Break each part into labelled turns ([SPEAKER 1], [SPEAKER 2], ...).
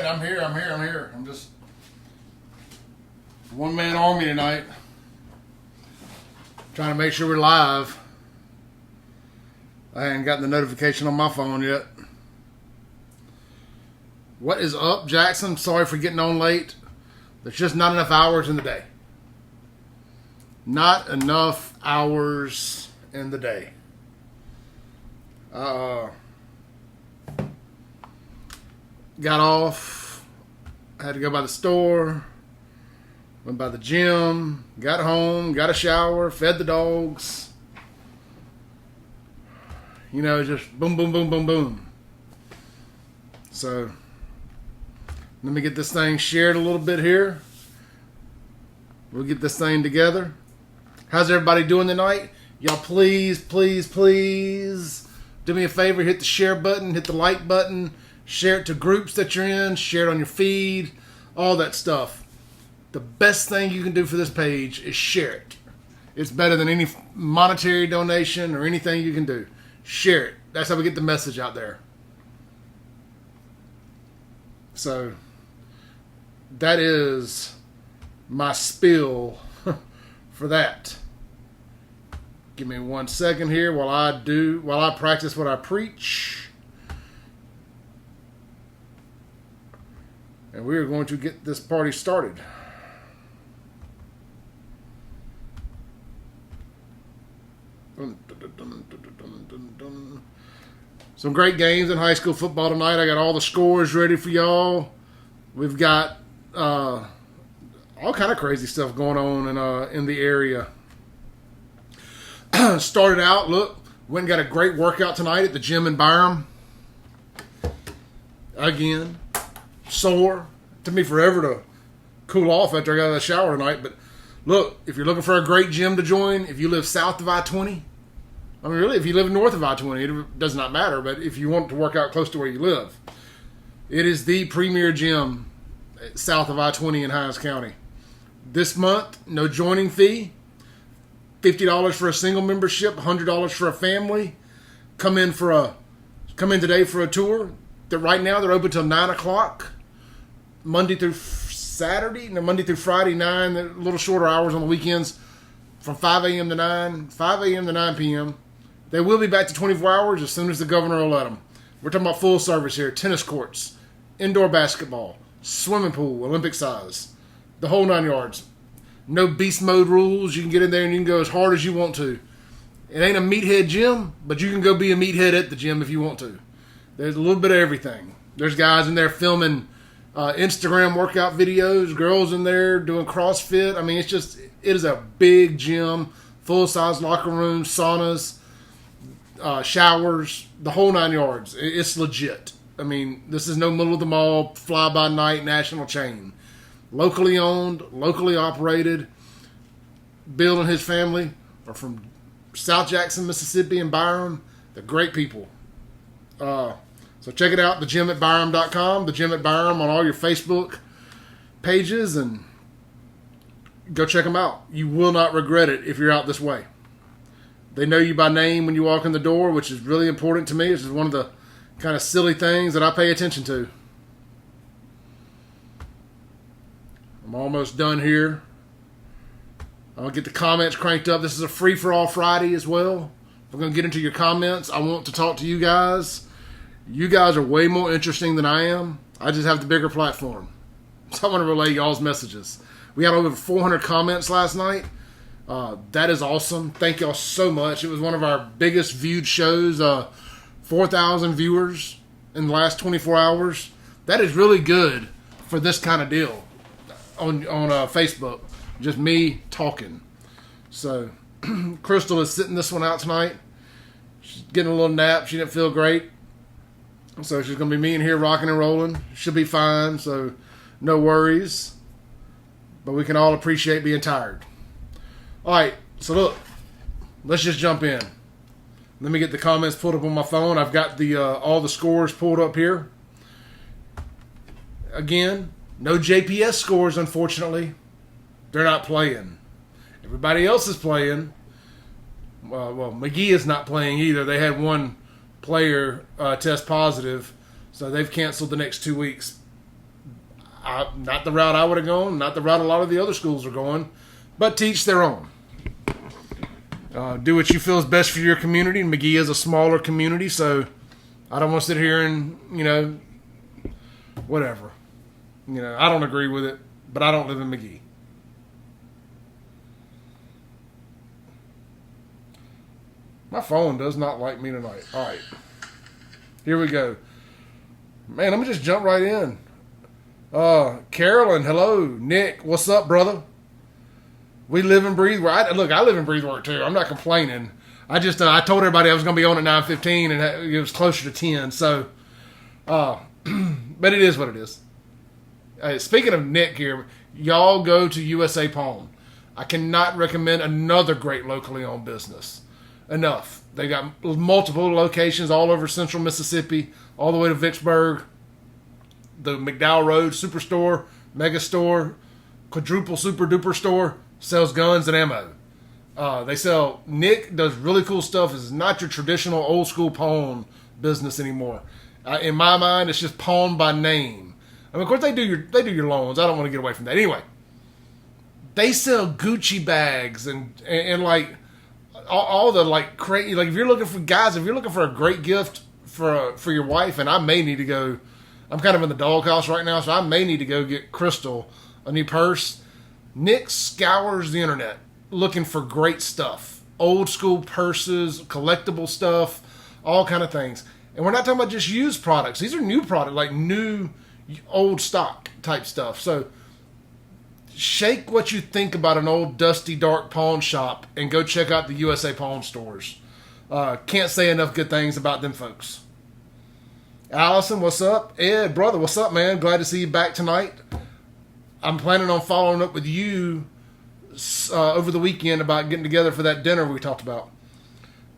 [SPEAKER 1] I'm here. I'm just one-man army tonight. Trying to make sure we're live. I hadn't gotten the notification on my phone yet. What is up, Jackson? Sorry for getting on late. There's just not enough hours in the day. Not enough hours in the day. Got off. Had to go by the store. Went by the gym. Got home. Got a shower. Fed the dogs. You know, just boom, boom, boom, boom, boom. So, let me get this thing shared a little bit here. We'll get this thing together. How's everybody doing tonight? Y'all please, please, please do me a favor. Hit the share button. Hit the like button. Share it to groups that you're in. Share it on your feed. All that stuff. The best thing you can do for this page is share it. It's better than any monetary donation or anything you can do. Share it. That's how we get the message out there. So, that is my spiel for that. Give me 1 second here while I practice what I preach. And we are going to get this party started. Some great games in high school football tonight. I got all the scores ready for y'all. We've got all kind of crazy stuff going on in the area. Started out, look, went and got a great workout tonight at the gym in Byram. Again, sore. It took me forever to cool off after I got out of the shower tonight. But look, if you're looking for a great gym to join, if you live south of I-20, I mean, really, if you live north of I-20, it does not matter. But if you want to work out close to where you live, it is the premier gym south of I-20 in Hines County. This month, no joining fee. $50 for a single membership, $100 for a family. Come in today for a tour. Right now, they're open till 9 o'clock. Monday through Friday, 9. A little shorter hours on the weekends from 5 a.m. to 9 p.m. They will be back to 24 hours as soon as the governor will let them. We're talking about full service here. Tennis courts, indoor basketball, swimming pool, Olympic size. The whole 9 yards. No beast mode rules. You can get in there and you can go as hard as you want to. It ain't a meathead gym, but you can go be a meathead at the gym if you want to. There's a little bit of everything. There's guys in there filming Instagram workout videos, girls in there doing CrossFit. I mean, it is a big gym, full-size locker room, saunas, showers, the whole 9 yards. It's legit. I mean, this is no middle of the mall, fly-by-night national chain. Locally owned, locally operated. Bill and his family are from South Jackson, Mississippi, and Byram. They're great people. So check it out, thegym@byram.com, the Gym at Byram on all your Facebook pages, and go check them out. You will not regret it if you're out this way. They know you by name when you walk in the door, which is really important to me. This is one of the kind of silly things that I pay attention to. I'm almost done here. I'll get the comments cranked up. This is a free-for-all Friday as well. We're going to get into your comments. I want to talk to you guys. You guys are way more interesting than I am. I just have the bigger platform. So I want to relay y'all's messages. We had over 400 comments last night. That is awesome. Thank y'all so much. It was one of our biggest viewed shows. 4,000 viewers in the last 24 hours. That is really good for this kind of deal on Facebook. Just me talking. So Crystal is sitting this one out tonight. She's getting a little nap. She didn't feel great. So she's going to be me in here rocking and rolling. She'll be fine, so no worries. But we can all appreciate being tired. All right, so look. Let's just jump in. Let me get the comments pulled up on my phone. I've got all the scores pulled up here. Again, no JPS scores, unfortunately. They're not playing. Everybody else is playing. Well, McGee is not playing either. They had one player test positive, so they've canceled the next 2 weeks. not the route I would have gone, not the route a lot of the other schools are going, but teach their own. Do what you feel is best for your community. And McGee is a smaller community, so I don't want to sit here and, whatever. I don't agree with it, but I don't live in McGee. My phone does not like me tonight. All right. Here we go. Man, let me just jump right in. Carolyn, hello. Nick, what's up, brother? We live and breathe. Look, I live and breathe work too. I'm not complaining. I told everybody I was going to be on at 9:15, and it was closer to 10. So, but it is what it is. Speaking of Nick here, y'all go to USA Pawn. I cannot recommend another great locally owned business enough. They got multiple locations all over central Mississippi, all the way to Vicksburg. The McDowell Road Superstore, Mega Store, Quadruple Super Duper Store sells guns and ammo. Nick does really cool stuff. It's not your traditional old school pawn business anymore. In my mind, it's just pawn by name. I mean, of course, they do your loans. I don't want to get away from that. Anyway, they sell Gucci bags and like all the like crazy. Like if you're looking for a great gift for your wife, and I may need to go. I'm kind of in the doghouse right now, so I may need to go get Crystal a new purse. Nick scours the internet looking for great stuff. Old school purses, collectible stuff, all kind of things. And we're not talking about just used products. These are new products, like new, old stock type stuff. So shake what you think about an old, dusty, dark pawn shop and go check out the USA Pawn stores. Can't say enough good things about them folks. Allison, what's up? Ed, brother, what's up, man? Glad to see you back tonight. I'm planning on following up with you over the weekend about getting together for that dinner we talked about.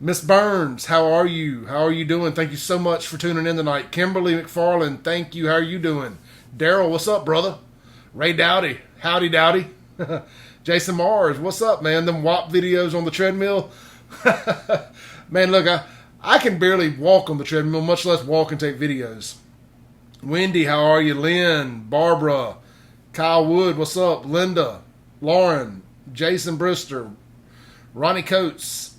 [SPEAKER 1] Miss Burns, how are you? How are you doing? Thank you so much for tuning in tonight. Kimberly McFarland, thank you. How are you doing? Daryl, what's up, brother? Ray Dowdy, howdy dowdy. Jason Mars, what's up, man? Them WAP videos on the treadmill. Man, look, I can barely walk on the treadmill, much less walk and take videos. Wendy, how are you? Lynn, Barbara, Kyle Wood, what's up? Linda, Lauren, Jason Brister, Ronnie Coates.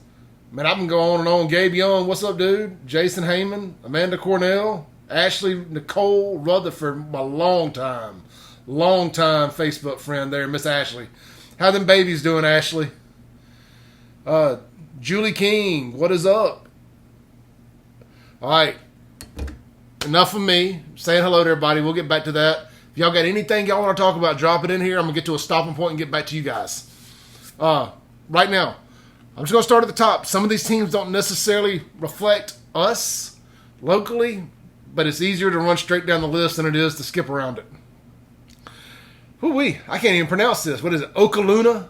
[SPEAKER 1] Man, I can go on and on. Gabe Young, what's up, dude? Jason Heyman, Amanda Cornell, Ashley Nicole Rutherford, my long time Facebook friend there, Miss Ashley. How them babies doing, Ashley? Julie King, what is up? All right, enough of me saying hello to everybody. We'll get back to that. If y'all got anything y'all want to talk about, drop it in here. I'm going to get to a stopping point and get back to you guys. Right now, I'm just going to start at the top. Some of these teams don't necessarily reflect us locally, but it's easier to run straight down the list than it is to skip around it. I can't even pronounce this. What is it? Okaluna,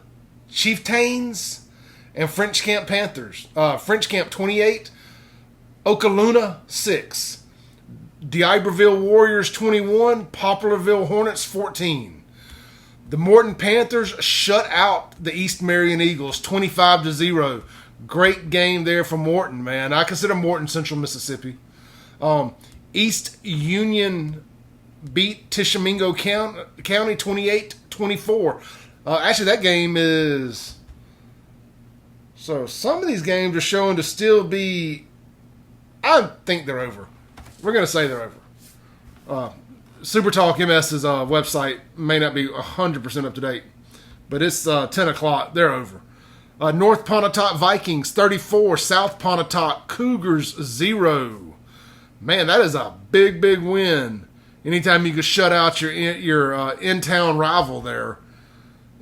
[SPEAKER 1] Chieftains, and French Camp Panthers. French Camp 28, Okaluna 6. D'Iberville Warriors 21, Poplarville Hornets 14. The Morton Panthers shut out the East Marion Eagles 25-0. Great game there for Morton, man. I consider Morton Central Mississippi. East Union beat Tishomingo County 28-24. Actually, that game is... So some of these games are showing to still be... I think they're over. We're going to say they're over. Super Talk MS's website may not be 100% up to date, but it's 10 o'clock. They're over. North Pontotoc Vikings 34, South Pontotoc Cougars 0. Man, that is a big, big win. Anytime you can shut out your in-town rival there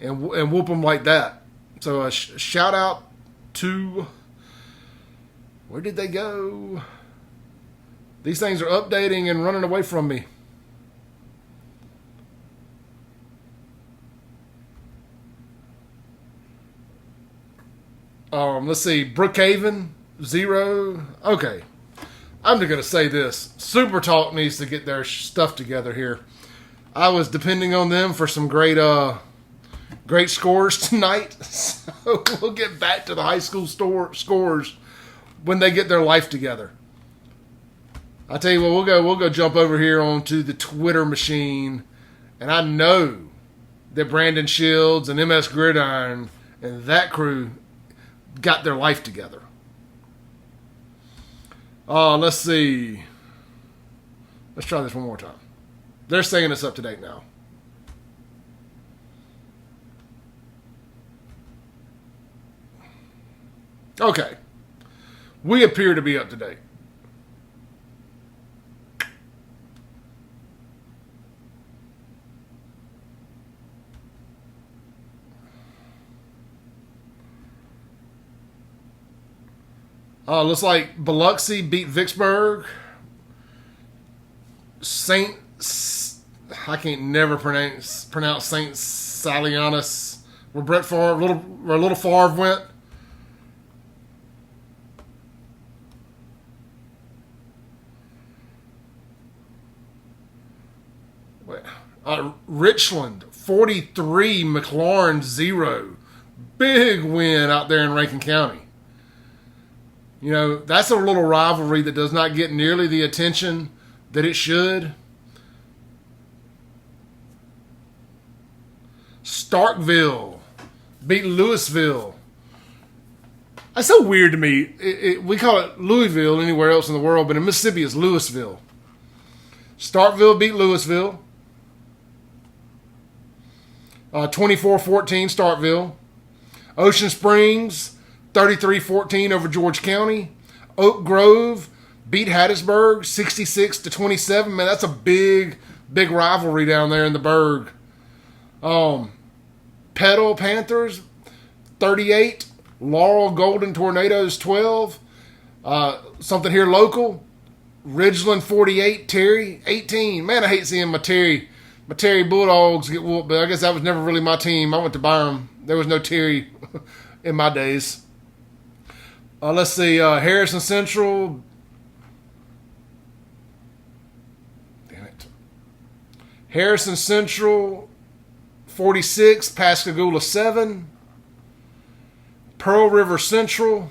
[SPEAKER 1] and whoop them like that. So shout out to... Where did they go? These things are updating and running away from me. Let's see. Brookhaven, 0. Okay. I'm just going to say this. Super Talk needs to get their stuff together here. I was depending on them for some great scores tonight. So we'll get back to the high school scores when they get their life together. I tell you what, we'll go jump over here onto the Twitter machine And I know that Brandon Shields and MS Gridiron and that crew got their life together. Let's see. Let's try this one more time. They're saying it's up to date now. Okay. We appear to be up to date. Looks like Biloxi beat Vicksburg. I can't never pronounce Saint Salianis. Where Brett Favre, where little Favre went. Richland 43, McLaurin 0. Big win out there in Rankin County. You know, that's a little rivalry that does not get nearly the attention that it should. Starkville beat Louisville. That's so weird to me. We call it Louisville anywhere else in the world, but in Mississippi it's Louisville. Starkville beat Louisville. 24-14 Starkville. Ocean Springs 33-14 over George County. Oak Grove beat Hattiesburg 66-27. Man, that's a big rivalry down there in the Berg. Petal Panthers 38. Laurel Golden Tornadoes 12. Something here local. Ridgeland 48. Terry 18. Man, I hate seeing my Terry Bulldogs get whooped, but I guess that was never really my team. I went to Byram. There was no Terry in my days. Let's see. Harrison Central. Damn it. Harrison Central 46. Pascagoula 7. Pearl River Central.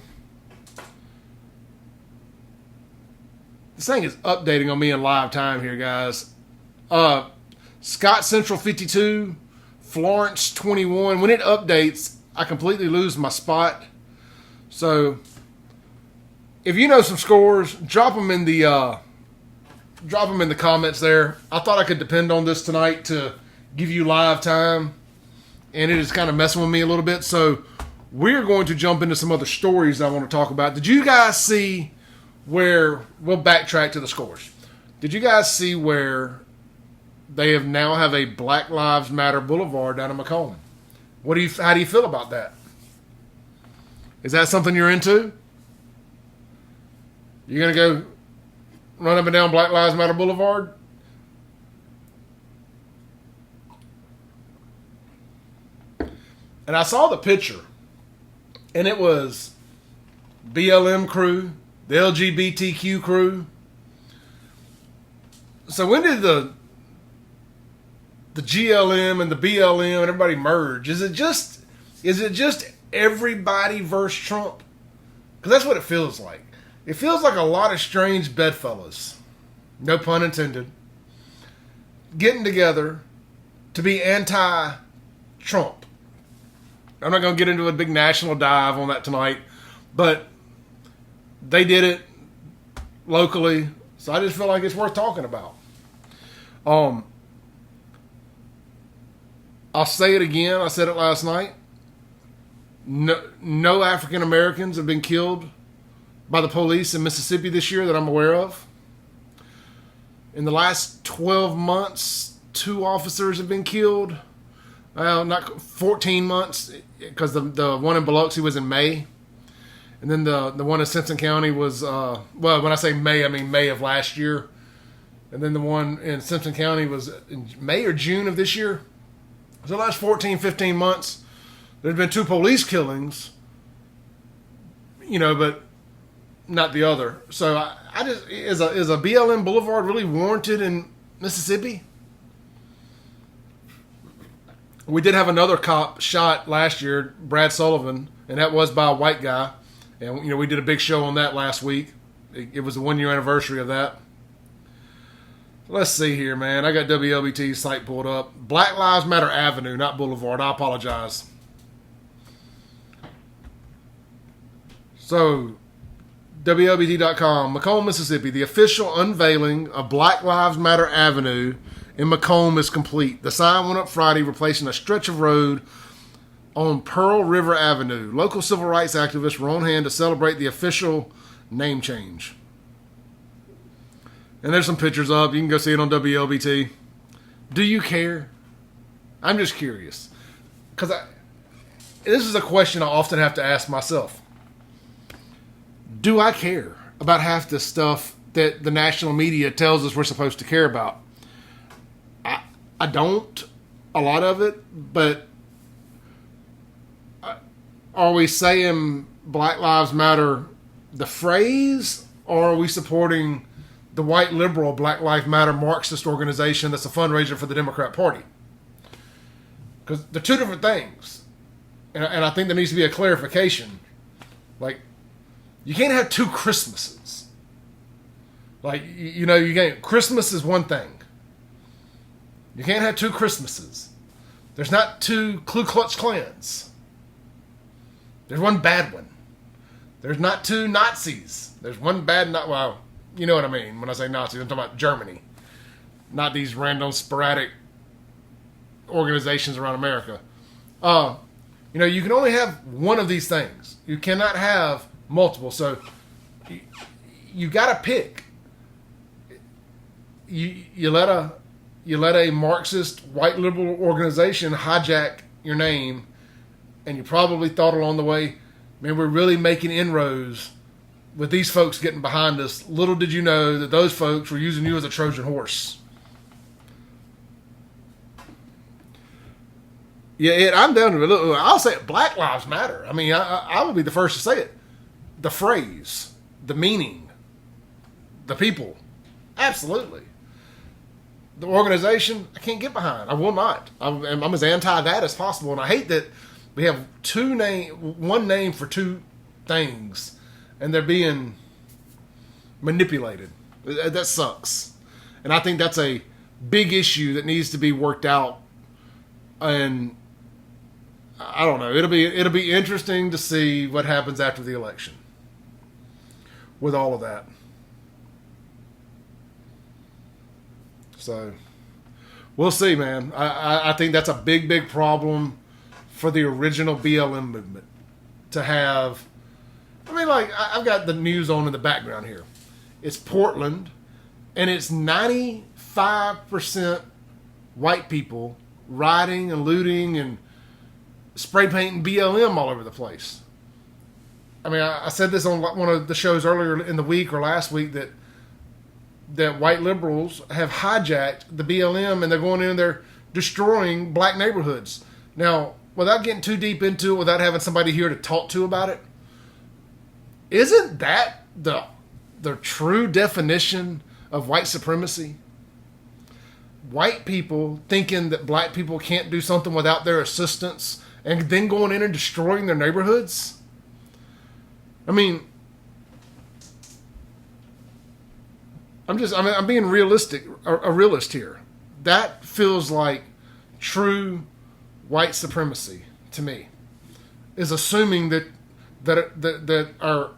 [SPEAKER 1] This thing is updating on me in live time here, guys. Scott Central 52. Florence 21. When it updates, I completely lose my spot. So, if you know some scores, drop them in the comments there. I thought I could depend on this tonight to give you live time, and it is kind of messing with me a little bit. So, we're going to jump into some other stories I want to talk about. Did you guys see where we'll backtrack to the scores? Did you guys see where they now have a Black Lives Matter Boulevard down in McComb? How do you feel about that? Is that something you're into? You're going to go run up and down Black Lives Matter Boulevard? And I saw the picture, and it was BLM crew, the LGBTQ crew. So when did the GLM and the BLM and everybody merge? Is it just everybody versus Trump? Because that's what it feels like. It feels like a lot of strange bedfellas, no pun intended, getting together to be anti-Trump. I'm not going to get into a big national dive on that tonight, but they did it locally, so I just feel like it's worth talking about. I'll say it again. I said it last night. No African Americans have been killed by the police in Mississippi this year that I'm aware of. In the last 12 months, 2 officers have been killed. Well, not 14 months, because the one in Biloxi was in May. And then the one in Simpson County was, well, when I say May, I mean May of last year. And then the one in Simpson County was in May or June of this year. So the last 14, 15 months, there's been 2 police killings, but not the other. So I just, is a BLM Boulevard really warranted in Mississippi? We did have another cop shot last year, Brad Sullivan, and that was by a white guy. And, we did a big show on that last week. It was the 1-year anniversary of that. Let's see here, man. I got WLBT's site pulled up. Black Lives Matter Avenue, not Boulevard. I apologize. So, WLBT.com, McComb, Mississippi. The official unveiling of Black Lives Matter Avenue in McComb is complete. The sign went up Friday, replacing a stretch of road on Pearl River Avenue. Local civil rights activists were on hand to celebrate the official name change. And there's some pictures up. You can go see it on WLBT. Do you care? I'm just curious. Because this is a question I often have to ask myself. Do I care about half the stuff that the national media tells us we're supposed to care about? I don't. A lot of it. But are we saying Black Lives Matter the phrase? Or are we supporting the white liberal Black Lives Matter Marxist organization that's a fundraiser for the Democrat Party? Because they're two different things. And I think there needs to be a clarification. Like, you can't have two Christmases. Like, you can't. Christmas is one thing. You can't have two Christmases. There's not two Ku Klux Klans. There's one bad one. There's not two Nazis. There's one bad, well, you know what I mean when I say Nazis. I'm talking about Germany. Not these random sporadic organizations around America. You can only have one of these things. You cannot have multiple. So you got to pick. You let a Marxist white liberal organization hijack your name, and you probably thought along the way, man, we're really making inroads with these folks getting behind us. Little did you know that those folks were using you as a Trojan horse. Yeah, I'm down to it. I'll say it. Black Lives Matter. I mean, I will be the first to say it. The phrase, the meaning, the people, absolutely. The organization, I can't get behind. I will not. I'm as anti that as possible, and I hate that we have one name for two things, and they're being manipulated. That sucks, and I think that's a big issue that needs to be worked out. And I don't know. It'll be interesting to see what happens after the election with all of that. So we'll see, man. I think that's a big problem for the original BLM movement to have. I mean, like, I've got the news on in the background here. It's Portland, and it's 95% white people rioting and looting and spray painting BLM all over the place. I mean, I said this on one of the shows earlier in the week or last week that white liberals have hijacked the BLM and they're going in and they're destroying black neighborhoods. Now, without getting too deep into it, without having somebody here to talk to about it, isn't that the true definition of white supremacy? White people thinking that black people can't do something without their assistance and then going in and destroying their neighborhoods? I mean, I'm being realistic, a realist here. That feels like true white supremacy to me. Is assuming that our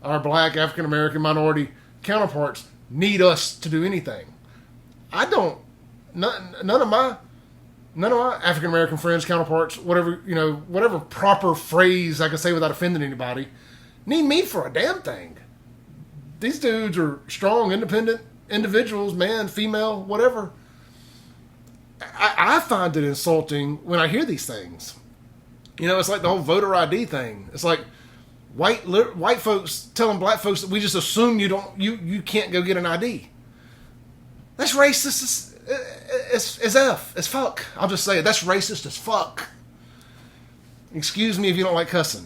[SPEAKER 1] black African American minority counterparts need us to do anything. I don't. None of my African American friends, counterparts, whatever proper phrase I can say without offending anybody, need me for a damn thing. These dudes are strong, independent individuals, man, female, whatever. I find it insulting when I hear these things. It's like the whole voter ID thing. It's like white folks telling black folks that we just assume you can't go get an ID. That's racist as fuck. I'll just say it. That's racist as fuck. Excuse me if you don't like cussing.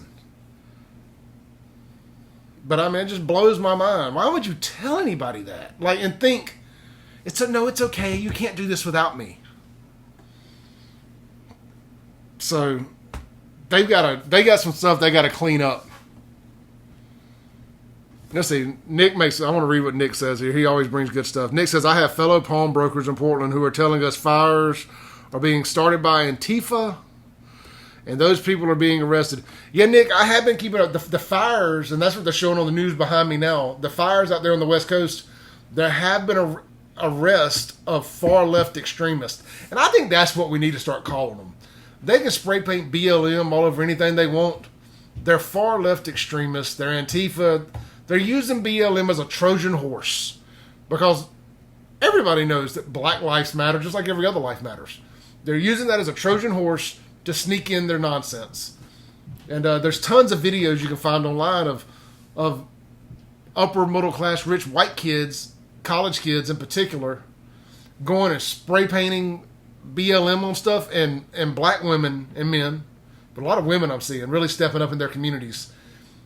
[SPEAKER 1] But I mean, it just blows my mind. Why would you tell anybody that? Like, and think, it's okay. You can't do this without me. So they got some stuff they got to clean up. Let's see. I want to read what Nick says here. He always brings good stuff. Nick says, I have fellow pawnbrokers in Portland who are telling us fires are being started by Antifa, and those people are being arrested. Yeah, Nick, I have been keeping up the fires, and that's what they're showing on the news behind me now. The fires out there on the West Coast, there have been arrests of far left extremists. And I think that's what we need to start calling them. They can spray paint BLM all over anything they want. They're far left extremists. They're Antifa. They're using BLM as a Trojan horse because everybody knows that black lives matter just like every other life matters. They're using that as a Trojan horse to sneak in their nonsense. And there's tons of videos you can find online of upper middle class rich white kids, college kids in particular, going and spray painting BLM on stuff, and black women and men, but a lot of women I'm seeing really stepping up in their communities,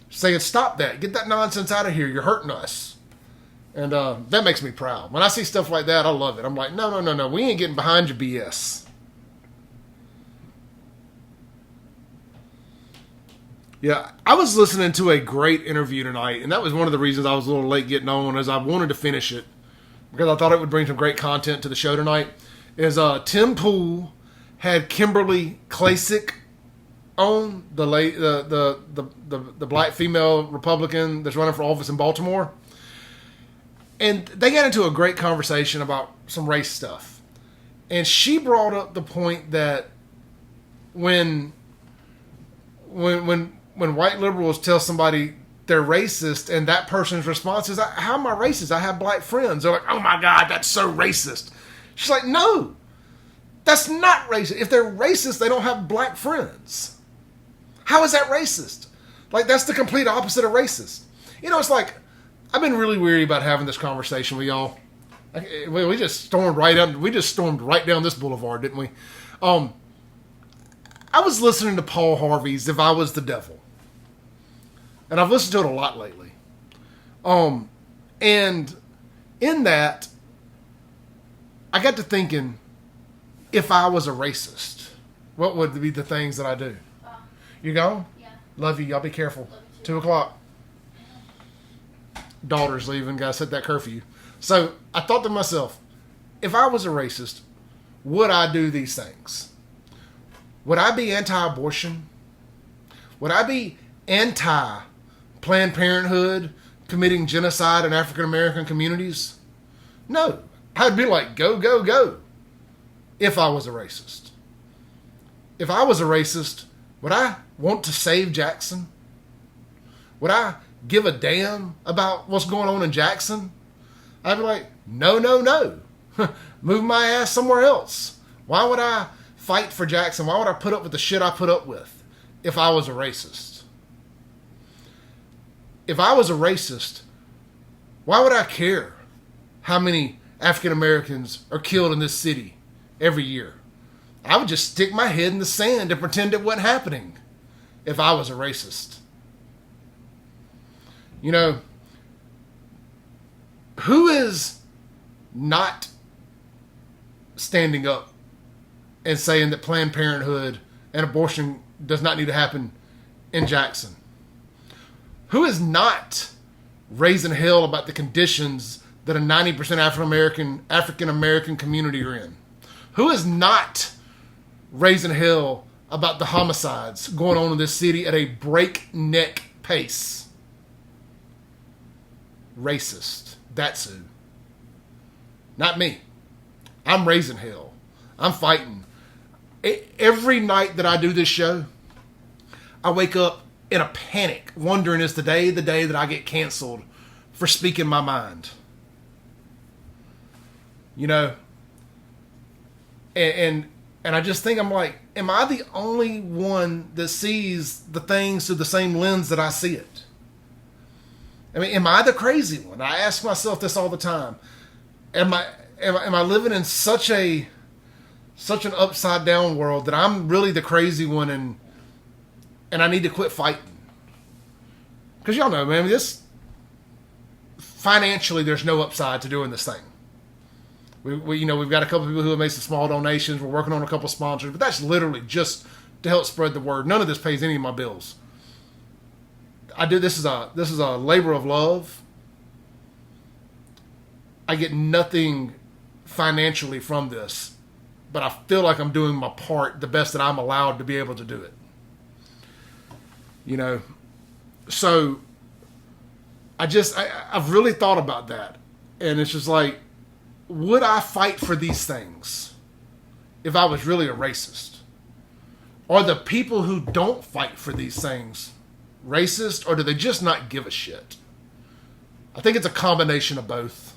[SPEAKER 1] saying, stop that, get that nonsense out of here, you're hurting us. And that makes me proud. When I see stuff like that, I love it. I'm like, no, we ain't getting behind your BS. Yeah, I was listening to a great interview tonight, and that was one of the reasons I was a little late getting on, is I wanted to finish it because I thought it would bring some great content to the show tonight. Is Tim Pool had Kimberly Klacik on, the black female Republican that's running for office in Baltimore, and they got into a great conversation about some race stuff, and she brought up the point that when white liberals tell somebody they're racist, and that person's response is, how am I racist? I have black friends. They're like, oh my God, that's so racist. She's like, no, that's not racist. If they're racist, they don't have black friends. How is that racist? Like, that's the complete opposite of racist. You know, it's like, I've been really weary about having this conversation with y'all. We just stormed right down this boulevard, didn't we? I was listening to Paul Harvey's If I Was the Devil. And I've listened to it a lot lately. And in that, I got to thinking, if I was a racist, what would be the things that I do? You go? Yeah. Love you. Y'all be careful. 2 o'clock. Daughter's leaving. Gotta set that curfew. So I thought to myself, if I was a racist, would I do these things? Would I be anti-abortion? Would I be anti-Planned Parenthood committing genocide in African American communities? No. I'd be like, go, go, go, if I was a racist. If I was a racist, would I want to save Jackson? Would I give a damn about what's going on in Jackson? I'd be like, no, no, no. Move my ass somewhere else. Why would I fight for Jackson? Why would I put up with the shit I put up with if I was a racist? If I was a racist, why would I care how many African Americans are killed in this city every year? I would just stick my head in the sand and pretend it wasn't happening if I was a racist. You know, who is not standing up and saying that Planned Parenthood and abortion does not need to happen in Jackson? Who is not raising hell about the conditions that a 90% African American community are in? Who is not raising hell about the homicides going on in this city at a breakneck pace? Racist. That's who. Not me. I'm raising hell. I'm fighting. Every night that I do this show, I wake up in a panic, wondering, is today the day that I get canceled for speaking my mind? You know? And I just think, I'm like, am I the only one that sees the things through the same lens that I see it? I mean, am I the crazy one? I ask myself this all the time. Am I living in such an upside down world that I'm really the crazy one and I need to quit fighting? Because y'all know, man, financially there's no upside to doing this thing. We've got a couple of people who have made some small donations. We're working on a couple of sponsors, but that's literally just to help spread the word. None of this pays any of my bills. I do this is a labor of love. I get nothing financially from this, but I feel like I'm doing my part the best that I'm allowed to be able to do it. You know, so I've really thought about that, and it's just like, would I fight for these things if I was really a racist? Are the people who don't fight for these things racist, or do they just not give a shit? I think it's a combination of both.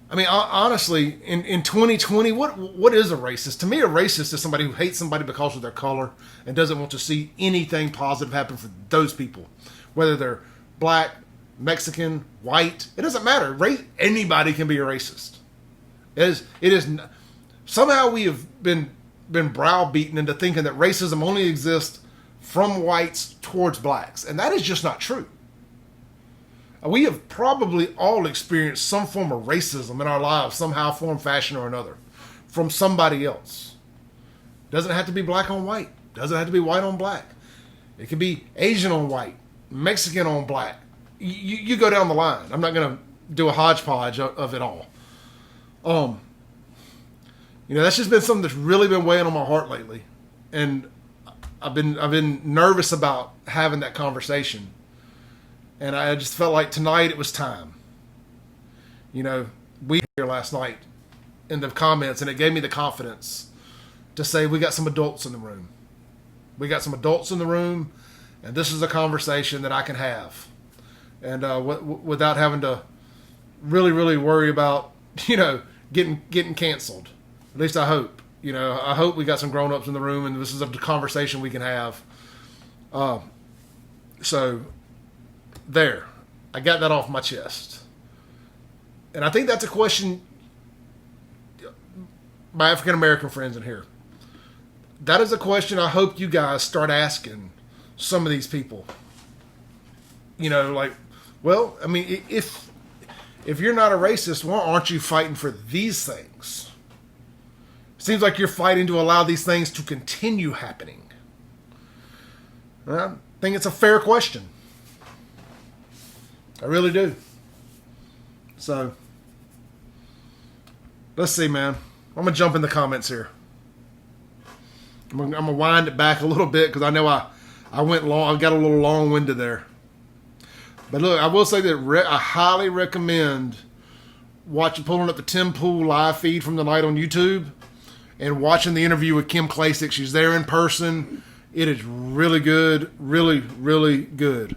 [SPEAKER 1] I mean, honestly, in 2020, what is a racist? To me, a racist is somebody who hates somebody because of their color and doesn't want to see anything positive happen for those people. Whether they're black, Mexican, white, it doesn't matter. Anybody can be a racist. It is somehow we have been browbeaten into thinking that racism only exists from whites towards blacks, and that is just not true. We have probably all experienced some form of racism in our lives, somehow, form, fashion, or another, from somebody else. Doesn't have to be black on white. Doesn't have to be white on black. It can be Asian on white, Mexican on black. You go down the line. I'm not going to do a hodgepodge of it all. You know, that's just been something that's really been weighing on my heart lately, and I've been nervous about having that conversation. And I just felt like tonight it was time. You know, we here last night in the comments, and it gave me the confidence to say we got some adults in the room. We got some adults in the room, and this is a conversation that I can have, and without having to really worry about, you know, getting canceled. At least I hope. You know, I hope we got some grown-ups in the room, and this is a conversation we can have. So. There, I got that off my chest. And I think that's a question, my African American friends in here, that is a question I hope you guys start asking some of these people. You know, like, well, I mean, if you're not a racist, why aren't you fighting for these things? It seems like you're fighting to allow these things to continue happening. I think it's a fair question. I really do. So, let's see, man. I'm going to jump in the comments here. I'm going to wind it back a little bit because I know I went long. I got a little long-winded there. But look, I will say that I highly recommend pulling up the Tim Pool live feed from the night on YouTube and watching the interview with Kim Klasick. She's there in person. It is really good. Really, really good.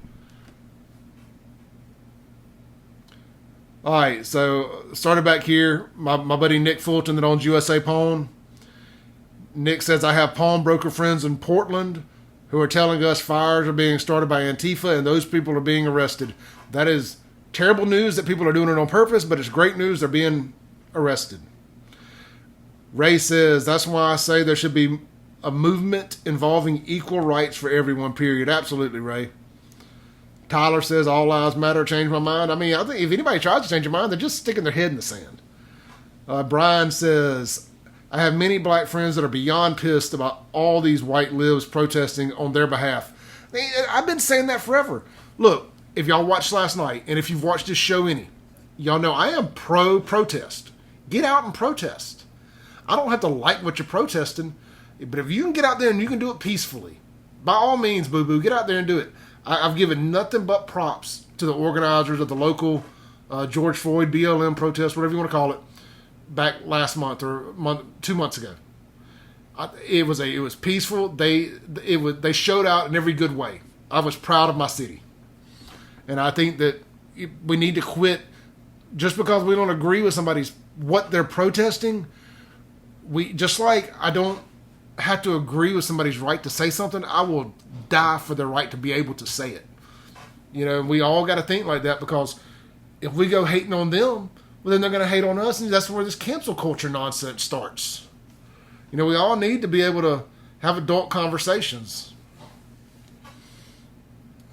[SPEAKER 1] All right, so started back here. My buddy Nick Fulton that owns USA Pawn. Nick says, I have pawnbroker friends in Portland who are telling us fires are being started by Antifa and those people are being arrested. That is terrible news that people are doing it on purpose, but it's great news they're being arrested. Ray says, that's why I say there should be a movement involving equal rights for everyone, period. Absolutely, Ray. Tyler says, all lives matter, change my mind. I mean, I think if anybody tries to change your mind, they're just sticking their head in the sand. Brian says, I have many black friends that are beyond pissed about all these white libs protesting on their behalf. I've been saying that forever. Look, if y'all watched last night, and if you've watched this show any, y'all know I am pro-protest. Get out and protest. I don't have to like what you're protesting, but if you can get out there and you can do it peacefully, by all means, boo-boo, get out there and do it. I've given nothing but props to the organizers of the local George Floyd BLM protest, whatever you want to call it, back last month or 2 months ago. It was peaceful. They showed out in every good way. I was proud of my city, and I think that we need to quit just because we don't agree with what they're protesting. Just like I don't have to agree with somebody's right to say something, I will die for their right to be able to say it. You know, we all got to think like that, because if we go hating on them, well, then they're going to hate on us, and that's where this cancel culture nonsense starts. You know, we all need to be able to have adult conversations.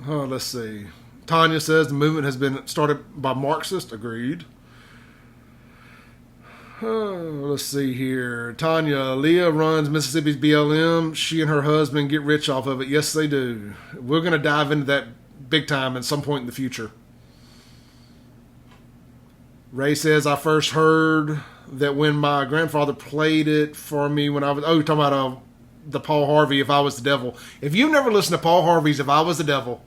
[SPEAKER 1] Let's see. Tanya says the movement has been started by Marxists. Agreed. Let's see here. Tanya, Leah runs Mississippi's BLM. She and her husband get rich off of it. Yes, they do. We're going to dive into that big time at some point in the future. Ray says, I first heard that when my grandfather played it for me when I was... Oh, you're talking about the Paul Harvey, If I Was the Devil. If you've never listened to Paul Harvey's If I Was the Devil,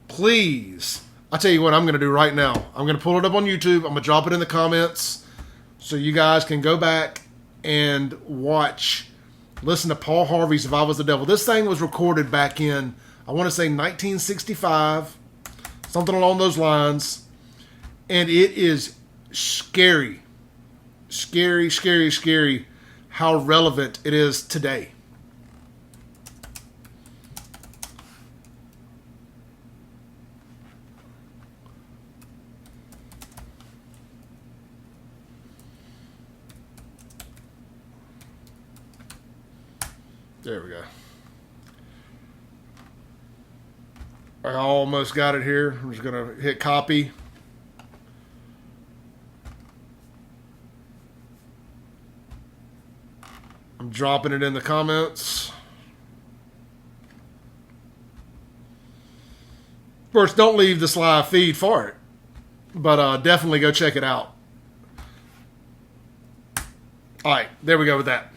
[SPEAKER 1] please, I'll tell you what I'm going to do right now. I'm going to pull it up on YouTube. I'm going to drop it in the comments so you guys can go back and listen to Paul Harvey's If I Was the Devil. This thing was recorded back in, I want to say 1965, something along those lines. And it is scary how relevant it is today. There we go. I almost got it here. I'm just going to hit copy. I'm dropping it in the comments. Of course, don't leave this live feed for it, but definitely go check it out. All right, there we go with that.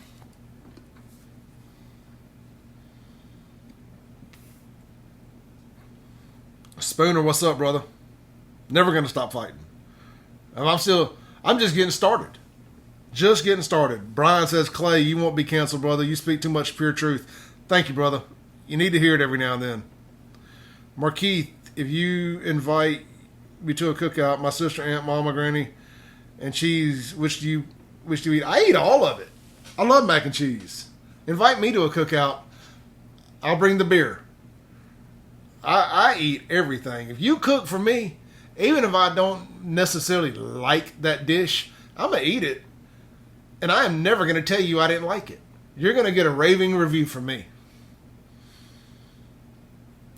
[SPEAKER 1] Spooner, what's up, brother? Never going to stop fighting. I'm just getting started. Just getting started. Brian says, Clay, you won't be canceled, brother. You speak too much pure truth. Thank you, brother. You need to hear it every now and then. Markeith, if you invite me to a cookout, my sister, aunt, mama, granny, and cheese, which do you eat? I eat all of it. I love mac and cheese. Invite me to a cookout. I'll bring the beer. I eat everything. If you cook for me, even if I don't necessarily like that dish, I'm going to eat it. And I am never going to tell you I didn't like it. You're going to get a raving review from me.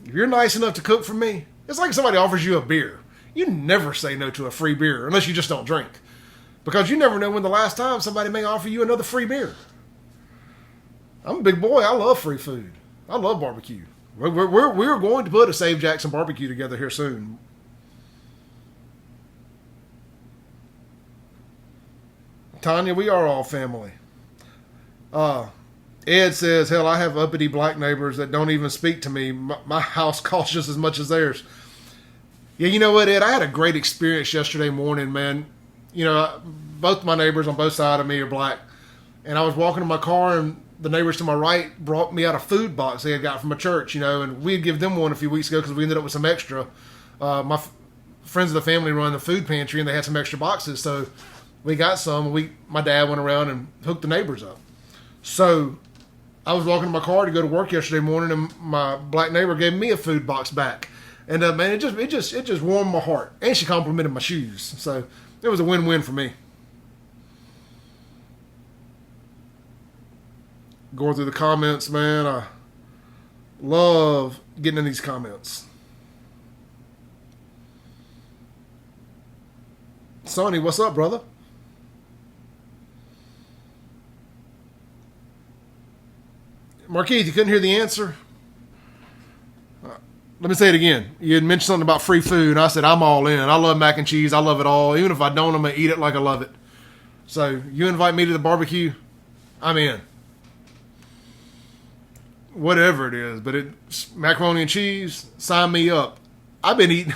[SPEAKER 1] If you're nice enough to cook for me, it's like somebody offers you a beer. You never say no to a free beer unless you just don't drink. Because you never know when the last time somebody may offer you another free beer. I'm a big boy. I love free food. I love barbecue. We're going to put a Save Jackson barbecue together here soon. Tanya, we are all family. Ed says, hell, I have uppity black neighbors that don't even speak to me. My house costs just as much as theirs. Yeah, you know what, Ed? I had a great experience yesterday morning, man. You know, both my neighbors on both sides of me are black. And I was walking in my car, and the neighbors to my right brought me out a food box they had got from a church, you know, and we had given them one a few weeks ago because we ended up with some extra. My friends of the family run the food pantry, and they had some extra boxes, so we got some. My dad went around and hooked the neighbors up. So I was walking in my car to go to work yesterday morning, and my black neighbor gave me a food box back, and man, it just warmed my heart. And she complimented my shoes, so it was a win-win for me. Going through the comments, man, I love getting in these comments. Sonny, what's up, brother? Marquise, you couldn't hear the answer? Let me say it again. You had mentioned something about free food, and I said I'm all in. I love mac and cheese. I love it all. Even if I don't, I'm going to eat it like I love it. So you invite me to the barbecue, I'm in. Whatever it is, but it's macaroni and cheese, sign me up. I've been eating.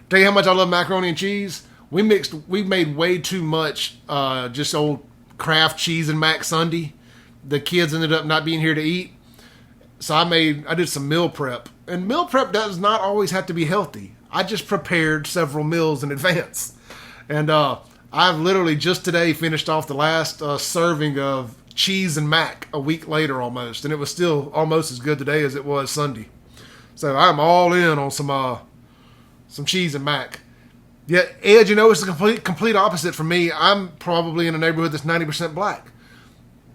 [SPEAKER 1] Tell you how much I love macaroni and cheese. We made way too much just old Kraft cheese and mac Sunday. The kids ended up not being here to eat, so I did some meal prep. And meal prep does not always have to be healthy. I just prepared several meals in advance, and I've literally just today finished off the last serving of cheese and mac a week later almost, and it was still almost as good today as it was Sunday. So I'm all in on some cheese and mac. Yet, Ed, you know, it's the complete opposite for me. I'm probably in a neighborhood that's 90% black.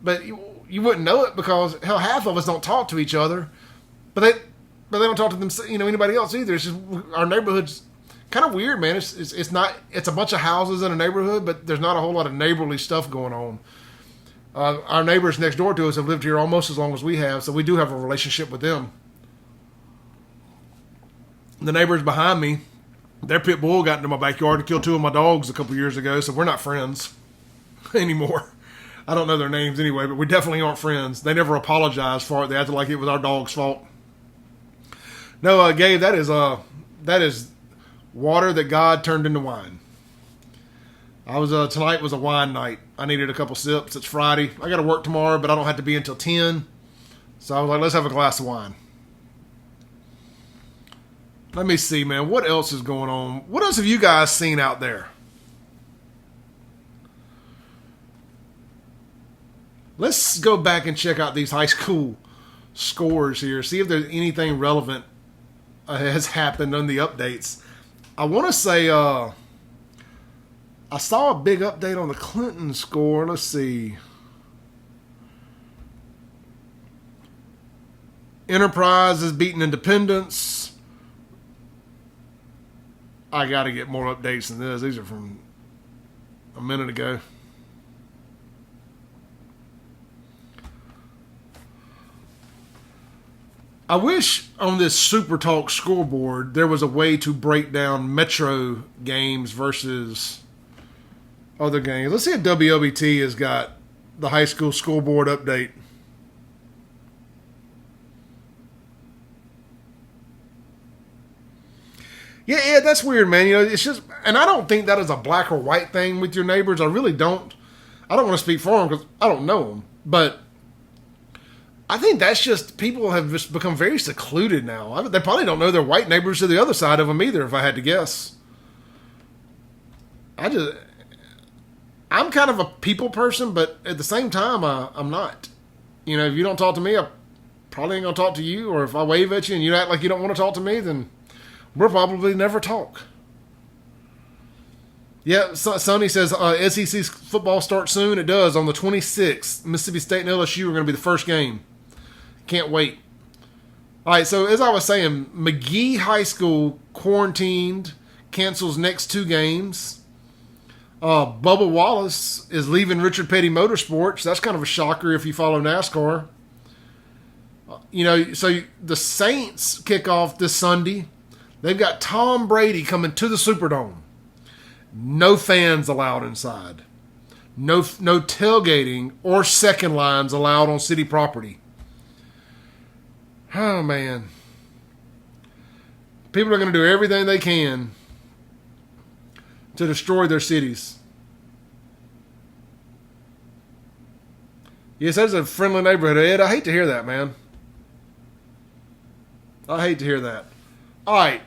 [SPEAKER 1] But you wouldn't know it because, hell, half of us don't talk to each other. But they don't talk to them, you know, anybody else either. It's just our neighborhood's kind of weird, man. It's not. It's a bunch of houses in a neighborhood, but there's not a whole lot of neighborly stuff going on. Our neighbors next door to us have lived here almost as long as we have, so we do have a relationship with them. The neighbors behind me, their pit bull got into my backyard and killed 2 of my dogs a couple years ago, so we're not friends anymore. I don't know their names anyway, but we definitely aren't friends. They never apologized for it. They acted like it was our dog's fault. No, Gabe, that is water that God turned into wine. Tonight was a wine night. I needed a couple sips. It's Friday. I got to work tomorrow, but I don't have to be until 10. So I was like, let's have a glass of wine. Let me see, man. What else is going on? What else have you guys seen out there? Let's go back and check out these high school scores here. See if there's anything relevant has happened on the updates. I want to say I saw a big update on the Clinton score. Let's see. Enterprise is beating Independence. I got to get more updates than this. These are from a minute ago. I wish on this Super Talk scoreboard there was a way to break down Metro games versus other games. Let's see if WLBT has got the high school scoreboard update. Yeah, that's weird, man. You know, it's just, and I don't think that is a black or white thing with your neighbors. I really don't. I don't want to speak for them because I don't know them, but I think that's just, people have just become very secluded now. They probably don't know their white neighbors to the other side of them either, if I had to guess. I'm kind of a people person, but at the same time, I'm not. You know, if you don't talk to me, I probably ain't going to talk to you. Or if I wave at you and you act like you don't want to talk to me, then we'll probably never talk. Yeah, Sonny says SEC football starts soon. It does, on the 26th. Mississippi State and LSU are going to be the first game. Can't wait. All right, so as I was saying, McGee High School quarantined, cancels next 2 games. Bubba Wallace is leaving Richard Petty Motorsports. That's kind of a shocker if you follow NASCAR. You know, so the Saints kick off this Sunday. They've got Tom Brady coming to the Superdome. No fans allowed inside. No tailgating or second lines allowed on city property. Oh, man. People are going to do everything they can to destroy their cities. Yes, that's a friendly neighborhood, Ed. I hate to hear that, man. I hate to hear that. All right.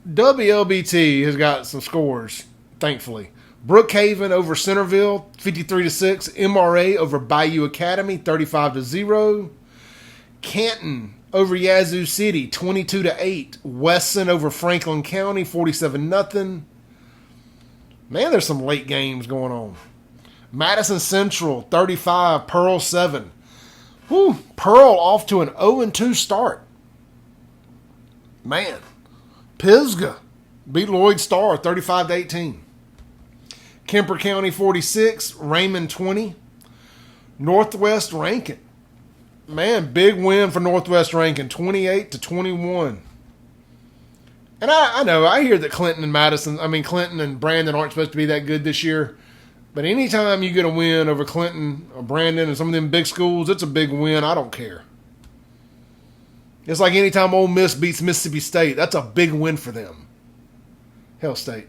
[SPEAKER 1] WLBT has got some scores, thankfully. Brookhaven over Centerville, 53-6. MRA over Bayou Academy, 35-0. Canton over Yazoo City, 22-8. Wesson over Franklin County, 47-0. Man, there's some late games going on. Madison Central, 35. Pearl 7. Whew, Pearl off to an 0-2 start. Man. Pisgah beat Lloyd Star, 35-18. Kemper County, 46. Raymond, 20. Northwest Rankin. Man, big win for Northwest Rankin, 28-21. And I know, I hear that Clinton and Brandon aren't supposed to be that good this year. But anytime you get a win over Clinton or Brandon and some of them big schools, it's a big win. I don't care. It's like anytime Ole Miss beats Mississippi State, that's a big win for them. Hell State.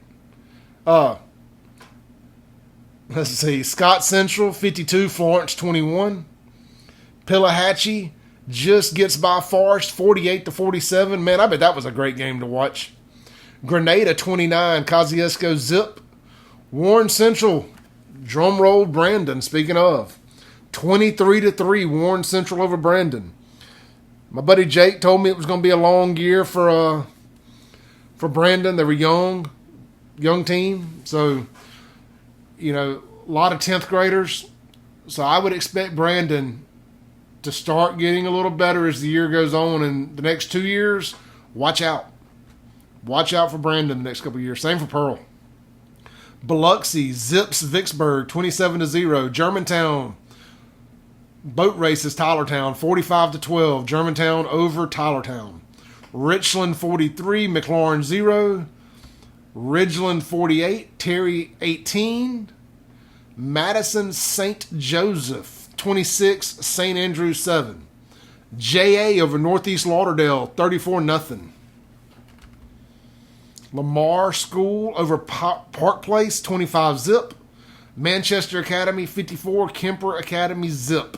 [SPEAKER 1] Let's see. Scott Central, 52. Florence, 21. Pillahatchee just gets by Forest, 48-47. Man, I bet that was a great game to watch. Grenada, 29. Kosciuszko, zip. Warren Central, drum roll Brandon, speaking of. 23-3, Warren Central over Brandon. My buddy Jake told me it was going to be a long year for Brandon. They were young team. So, you know, a lot of 10th graders. So I would expect Brandon to start getting a little better as the year goes on. And the next 2 years, watch out. Watch out for Brandon the next couple of years. Same for Pearl. Biloxi zips Vicksburg 27-0. Germantown boat races Tylertown 45-12. Germantown over Tylertown. Richland 43, McLaurin 0. Ridgeland 48, Terry 18. Madison St. Joseph 26, St. Andrews 7. JA over Northeast Lauderdale 34-0. Lamar School over Park Place 25-0. Manchester Academy 54, Kemper Academy 0.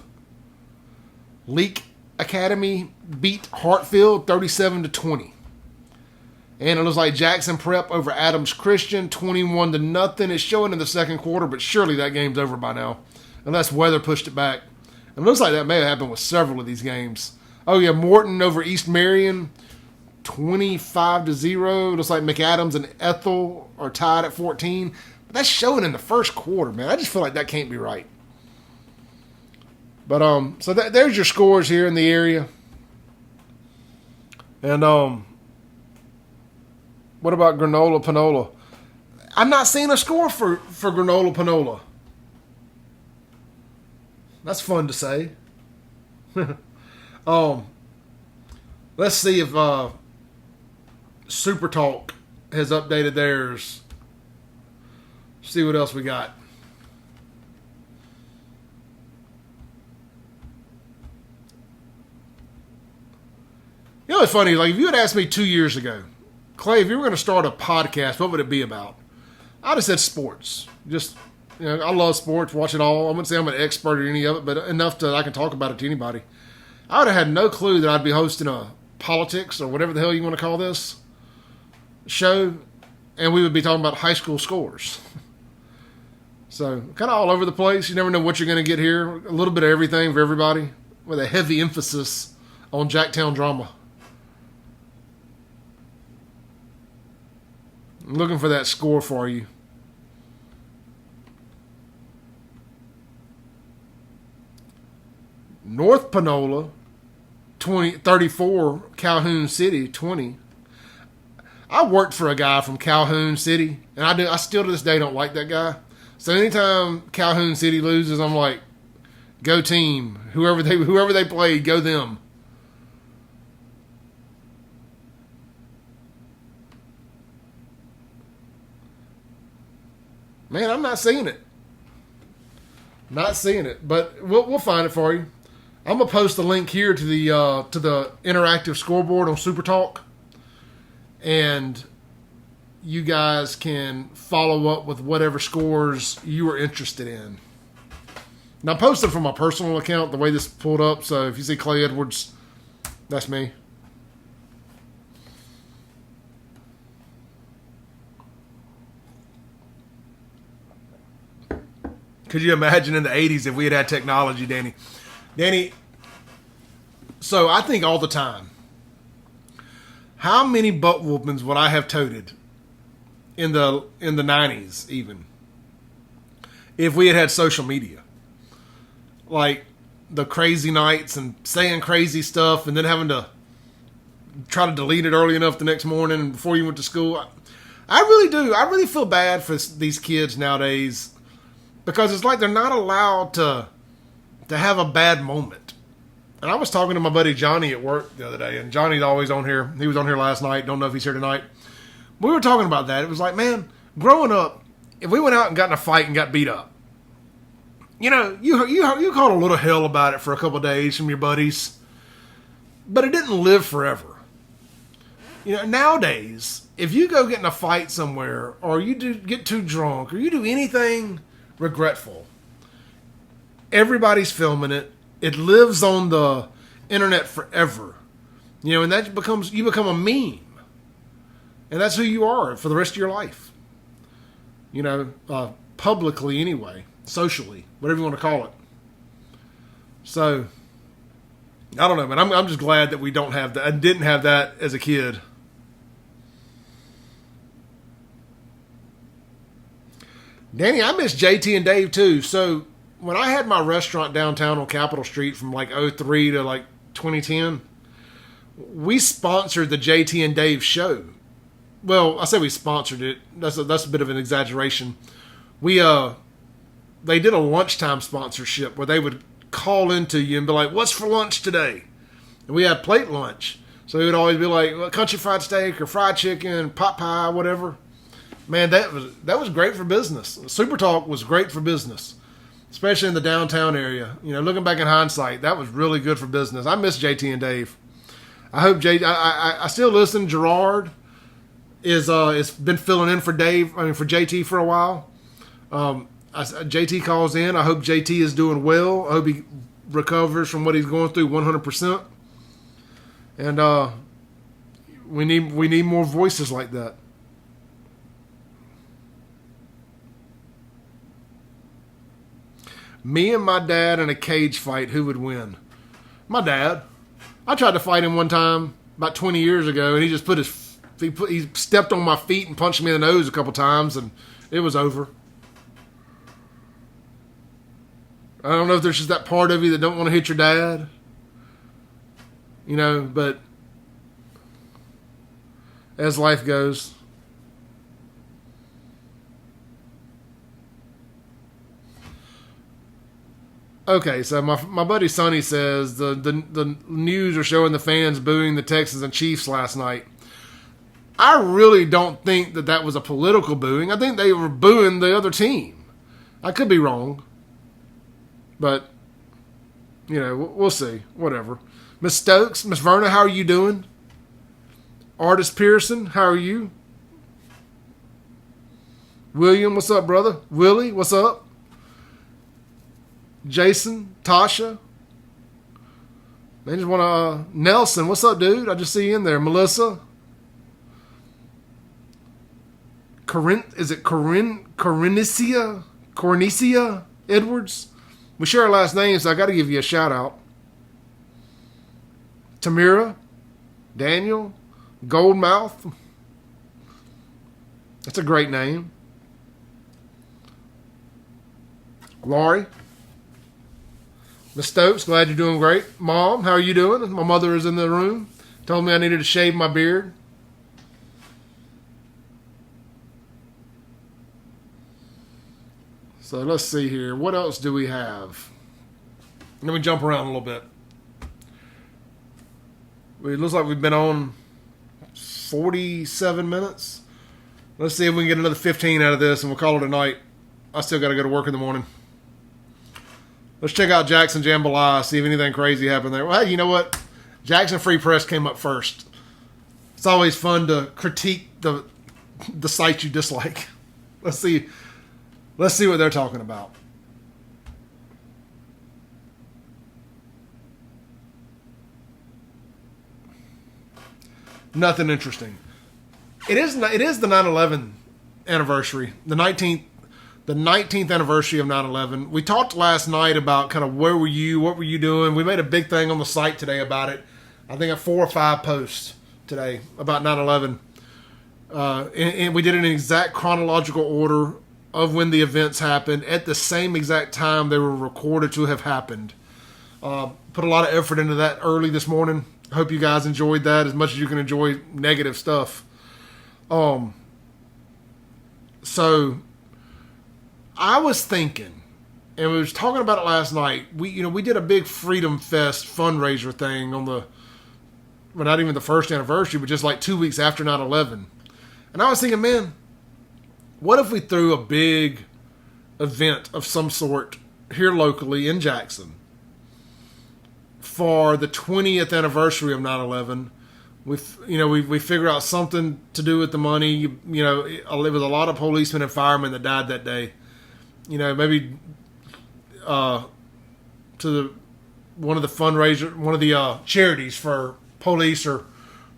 [SPEAKER 1] Leak Academy beat Hartfield 37-20. And it looks like Jackson Prep over Adams Christian 21-0. It's showing in the second quarter, but surely that game's over by now, unless weather pushed it back. It looks like that may have happened with several of these games. Oh yeah, Morton over East Marion 25-0. Looks like McAdams and Ethel are tied at 14. But that's showing in the first quarter, man. I just feel like that can't be right. But so there's your scores here in the area. And what about Granola Panola? I'm not seeing a score for Granola Panola. That's fun to say. Let's see if Super Talk has updated theirs. See what else we got. You know what's funny? Like, if you had asked me 2 years ago, Clay, if you were going to start a podcast, what would it be about? I'd have said sports. Just, I love sports, watch it all. I wouldn't say I'm an expert at any of it, but enough that I can talk about it to anybody. I would have had no clue that I'd be hosting a politics or whatever the hell you want to call this show, and we would be talking about high school scores. So, kind of all over the place. You never know what you're going to get here. A little bit of everything for everybody, with a heavy emphasis on Jacktown drama. I'm looking for that score for you. North Panola 34, Calhoun City 20. I worked for a guy from Calhoun City, and I still to this day don't like that guy. So anytime Calhoun City loses, I'm like, go team. Whoever they played, go them. Man, I'm not seeing it. Not seeing it, but we'll find it for you. I'm gonna post a link here to the interactive scoreboard on Super Talk, and you guys can follow up with whatever scores you are interested in. Now, I posted from my personal account the way this pulled up, so if you see Clay Edwards, that's me. Could you imagine in the 80s if we had technology, Danny? Danny, so I think all the time, how many butt whoopings would I have toted in the 90s even if we had social media? Like the crazy nights and saying crazy stuff and then having to try to delete it early enough the next morning before you went to school. I really do. I really feel bad for these kids nowadays, because it's like they're not allowed to have a bad moment. And I was talking to my buddy Johnny at work the other day, and Johnny's always on here. He was on here last night. Don't know if he's here tonight. We were talking about that. It was like, man, growing up, if we went out and got in a fight and got beat up, you caught a little hell about it for a couple of days from your buddies, but it didn't live forever. Nowadays, if you go get in a fight somewhere, or you get too drunk, or you do anything regretful, everybody's filming it. It lives on the internet forever, and that you become a meme, and that's who you are for the rest of your life. Publicly anyway, socially, whatever you want to call it. So I don't know, man. I'm just glad that we don't have that. I didn't have that as a kid. Danny, I miss JT and Dave too. So when I had my restaurant downtown on Capitol Street from like 03 to like 2010, we sponsored the JT and Dave show. well, I say we sponsored it. That's a bit of an exaggeration. We they did a lunchtime sponsorship where they would call into you and be like, "What's for lunch today?" And we had plate lunch, so it would always be like, well, country fried steak or fried chicken, pot pie, whatever. Man, that was great for business. Super Talk was great for business, especially in the downtown area. You know, looking back in hindsight, that was really good for business. I miss JT and Dave. I hope I still listen. Gerard is been filling in for Dave. I mean, for JT for a while. JT calls in. I hope JT is doing well. I hope he recovers from what he's going through 100%. And we need more voices like that. Me and my dad in a cage fight, who would win? My dad. I tried to fight him one time about 20 years ago, and he just he stepped on my feet and punched me in the nose a couple times, and it was over. I don't know if there's just that part of you that don't want to hit your dad. You know, but as life goes. Okay, so my buddy Sonny says the news are showing the fans booing the Texans and Chiefs last night. I really don't think that was a political booing. I think they were booing the other team. I could be wrong. But, you know, we'll see. Whatever. Miss Stokes, Miss Verna, how are you doing? Artist Pearson, how are you? William, what's up, brother? Willie, what's up? Jason, Tasha. They just want to... Nelson, what's up, dude? I just see you in there. Melissa. Is it Corinicia Edwards? We share our last name, so I got to give you a shout out. Tamira, Daniel, Goldmouth. That's a great name. Laurie. Miss Stokes, glad you're doing great. Mom, how are you doing? My mother is in the room. Told me I needed to shave my beard. So let's see here. What else do we have? Let me jump around a little bit. It looks like we've been on 47 minutes. Let's see if we can get another 15 out of this, and we'll call it a night. I still got to go to work in the morning. Let's check out Jackson Jambalaya, see if anything crazy happened there. Well, hey, you know what? Jackson Free Press came up first. It's always fun to critique the site you dislike. Let's see what they're talking about. Nothing interesting. It is the 9/11 anniversary, the 19th anniversary of 9/11. We talked last night about kind of where were you, what were you doing. We made a big thing on the site today about it. I think 4 or 5 posts today about 9/11. And we did it in exact chronological order of when the events happened at the same exact time they were recorded to have happened. Put a lot of effort into that early this morning. Hope you guys enjoyed that as much as you can enjoy negative stuff. So I was thinking, and we was talking about it last night. We did a big Freedom Fest fundraiser thing on not even the first anniversary, but just like 2 weeks after 9/11. And I was thinking, man, what if we threw a big event of some sort here locally in Jackson for the 20th anniversary of 9/11? We figure out something to do with the money. It was a lot of policemen and firemen that died that day. Maybe to one of the charities for police or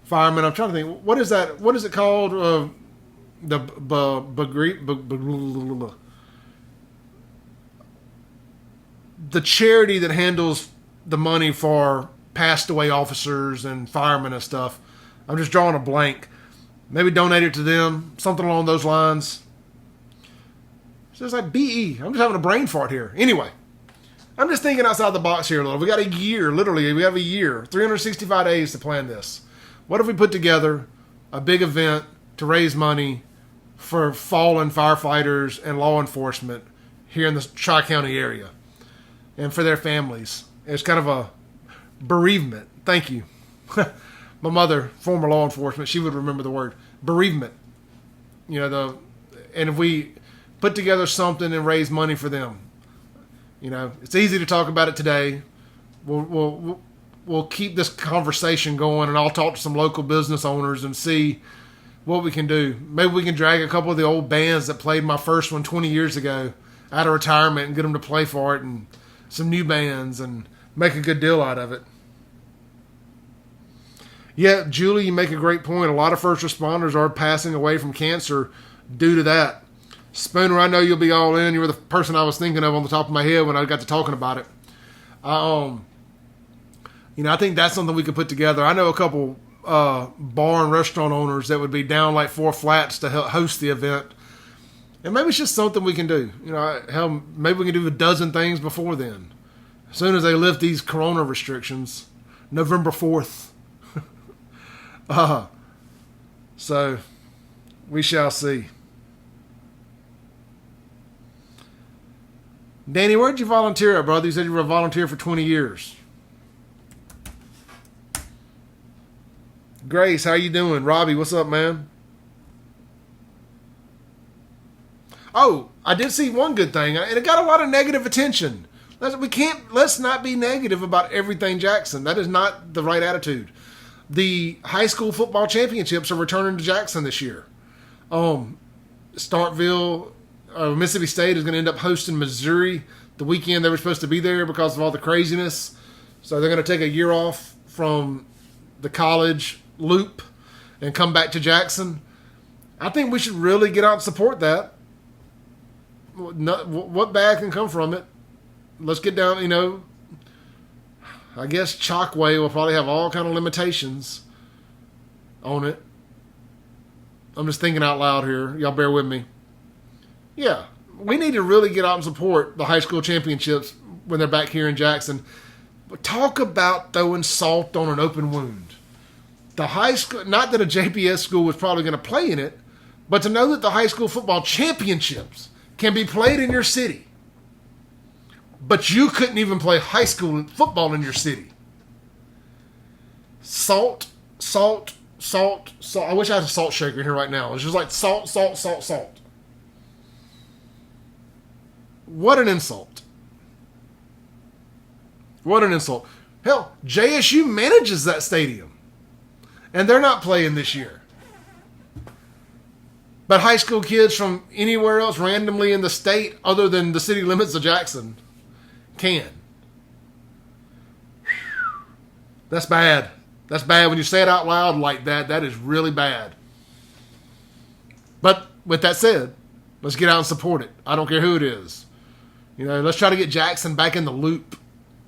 [SPEAKER 1] firemen. I'm trying to think. What is that? What is it called? The charity that handles the money for passed away officers and firemen and stuff. I'm just drawing a blank. Maybe donate it to them. Something along those lines. So it's like BE. I'm just having a brain fart here. Anyway, I'm just thinking outside the box here a little. We got a year, literally. We have a year, 365 days to plan this. What if we put together a big event to raise money for fallen firefighters and law enforcement here in the Tri-County area and for their families. It's kind of a bereavement. Thank you. My mother, former law enforcement, she would remember the word bereavement. And if we put together something and raise money for them, it's easy to talk about it today. We'll keep this conversation going, and I'll talk to some local business owners and see what we can do. Maybe we can drag a couple of the old bands that played my first one 20 years ago out of retirement and get them to play for it, and some new bands, and make a good deal out of it. Yeah, Julie, you make a great point. A lot of first responders are passing away from cancer due to that. Spooner, I know you'll be all in. You were the person I was thinking of on the top of my head when I got to talking about it. I think that's something we could put together. I know a couple bar and restaurant owners that would be down like 4 flats to help host the event. And maybe it's just something we can do. Hell, maybe we can do a dozen things before then. As soon as they lift these corona restrictions, November 4th. So, we shall see. Danny, where'd you volunteer at, brother? You said you were a volunteer for 20 years. Grace, how you doing? Robbie, what's up, man? Oh, I did see one good thing, and it got a lot of negative attention. Let's not be negative about everything Jackson. That is not the right attitude. The high school football championships are returning to Jackson this year. Starkville, Mississippi State is going to end up hosting Missouri the weekend they were supposed to be there because of all the craziness. So they're going to take a year off from the college loop and come back to Jackson. I think we should really get out and support that. What bad can come from it? Let's get down, I guess Chalkway will probably have all kind of limitations on it. I'm just thinking out loud here. Y'all bear with me. Yeah, we need to really get out and support the high school championships when they're back here in Jackson. But talk about throwing salt on an open wound. The high school, not that a JPS school was probably going to play in it, but to know that the high school football championships can be played in your city. But you couldn't even play high school football in your city. Salt. I wish I had a salt shaker here right now. It's just like salt. What an insult. What an insult. Hell, JSU manages that stadium. And they're not playing this year. But high school kids from anywhere else randomly in the state other than the city limits of Jackson can. That's bad. That's bad. When you say it out loud like that, that is really bad. But with that said, let's get out and support it. I don't care who it is. Let's try to get Jackson back in the loop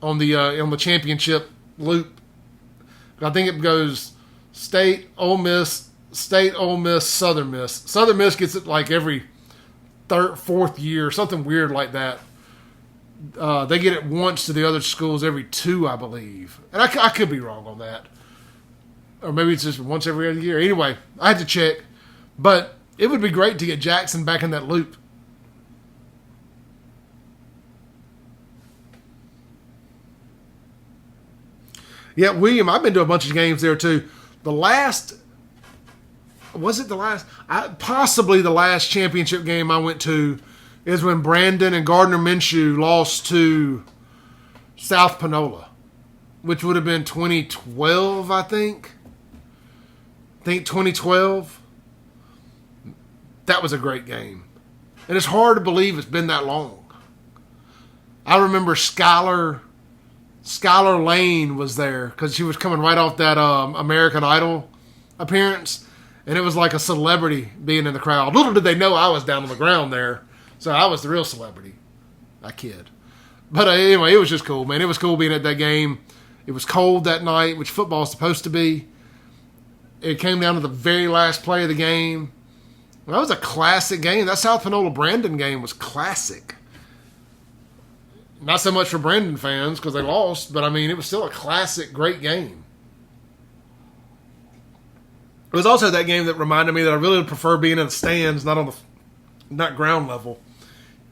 [SPEAKER 1] on the championship loop. I think it goes State, Ole Miss, Southern Miss. Southern Miss gets it like every fourth year, something weird like that. They get it once to the other schools every 2, I believe. And I could be wrong on that. Or maybe it's just once every other year. Anyway, I had to check. But it would be great to get Jackson back in that loop. Yeah, William, I've been to a bunch of games there too. Possibly the last championship game I went to is when Brandon and Gardner Minshew lost to South Panola, which would have been 2012, I think. 2012. That was a great game. And it's hard to believe it's been that long. I remember Skylar Lane was there because she was coming right off that American Idol appearance. And it was like a celebrity being in the crowd. Little did they know I was down on the ground there. So I was the real celebrity. I kid. But anyway, it was just cool, man. It was cool being at that game. It was cold that night, which football is supposed to be. It came down to the very last play of the game. That was a classic game. That South Panola Brandon game was classic. Not so much for Brandon fans because they lost, but it was still a classic, great game. It was also that game that reminded me that I really would prefer being in the stands, not ground level.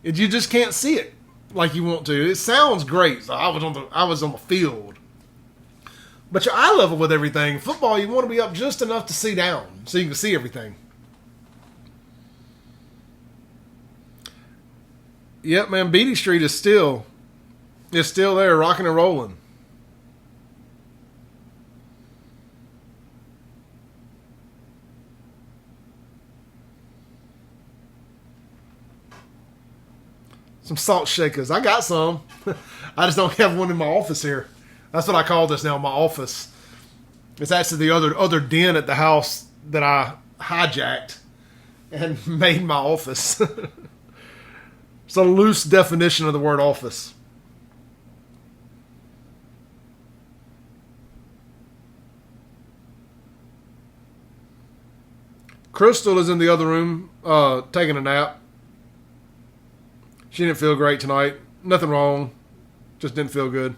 [SPEAKER 1] You just can't see it like you want to. It sounds great. So I was on the field. But your eye level with everything, football, you want to be up just enough to see down so you can see everything. Yep, man, Beatty Street is still there, rocking and rolling. Some salt shakers. I got some. I just don't have one in my office here. That's what I call this now, my office. It's actually the other den at the house that I hijacked and made my office. It's a loose definition of the word office. Crystal is in the other room taking a nap. She didn't feel great tonight. Nothing wrong. Just didn't feel good.